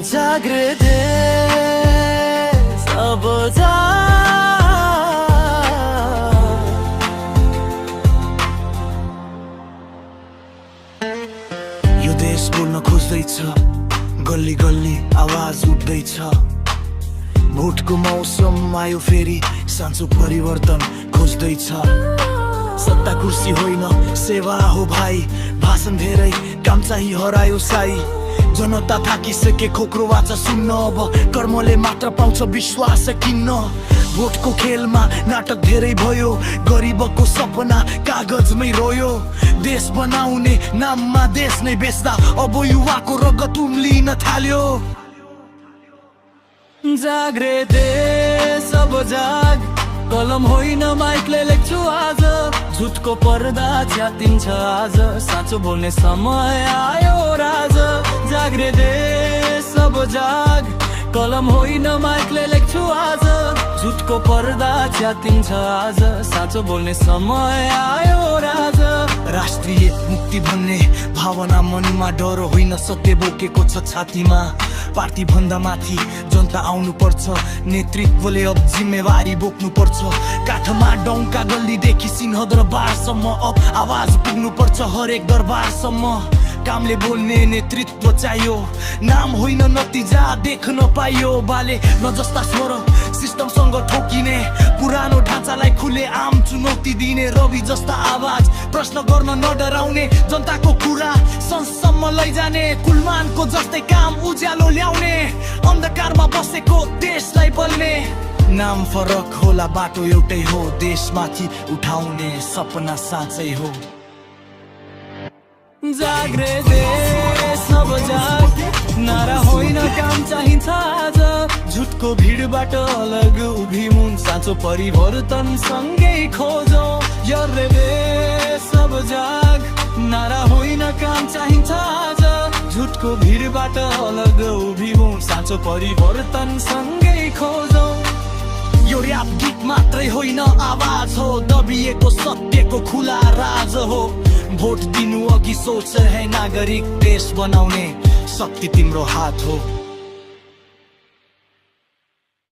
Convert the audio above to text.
जाग रे देश अब यो देश बोल्न खोज्दैछ, गल्ली गल्ली आवाज उठ्दैछ। भोटको मौसम आयो फेरि, साँचो परिवर्तन खोज्दैछ। सत्ता कुर्सी होइन सेवा हो भाइ, भाषण धेरै काम चाहिँ हरायो साई। जनता थाकिसके खोक्रो वाचा सुन्न, अब कर्मले मात्र पाउँछ विश्वास किन्न। भोटको खेलमा नाटक धेरै भयो, गरिबको सपना कागजमै रोयो। देश बनाउने नाममा देश नै बेच्दा अब युवाको रगत उम्लिन थाल्यो। जाग रे देश अब जाग, कलम होइन माइकले लेख्छु आज। झुटको पर्दा च्यातिन्छ आज, साँचो बोल्ने समय आयो राज। जाग रे देश अब जाग, कलम होइन माइकले लेख्छु आज। झुटको पर्दा च्यातिन्छ आज, साँचो बोल्ने समय आयो राज। राष्ट्रिय मुक्ति भन्ने भावना मनमा डर होइन, सत्य बोकेको छ छातीमा। पार्टी भन्दा माथि जनता आउनु पर्छ, नेतृत्वले अब जिम्मेवारी बोक्नु पर्छ। काठमा डौका गल्लीदेखि सिंहदरबारसम्म अब आवाज पुग्नु पर्छ हरेक दरबारसम्म। कामले बोल्ने नेतृत्व चाहियो, नाम होइन नतिजा देख्न पाइयो। बाले नजस्ता स्वर सिस्टमसँग ठोकिने, पुरानो ढाँचालाई खुले आम चुनौती दिने। रवि जस्ता आवाज प्रश्न गर्न नडराउने, जनताको कुरा संसदसम्म लैजाने। कुलमानको जस्तै काम उज्यालो ल्याउने, अन्धकारमा बसेको देशलाई बल्ने। नाम फरक होला बाटो एउटै हो, देशमाथि उठाउने सपना साँच्चै हो। जाग रे देश अब जाग, नारा होइन काम चाहिन्छ आज। झुटको भिडबाट अलग उभिमुन, साँचो परिवर्तन सँगै खोजौँ। यो रे देश अब जाग, नारा होइन काम चाहिन्छ आज। झुटको भिडबाट अलग उभिमुन, साँचो परिवर्तन सँगै खोजौँ। यो र्याप गीत मात्रै होइन आवाज हो, दबिएको सत्यको खुला राज हो। भोट दिनु अघि सोच है नागरिक, देश बनाउने शक्ति तिम्रो हात हो।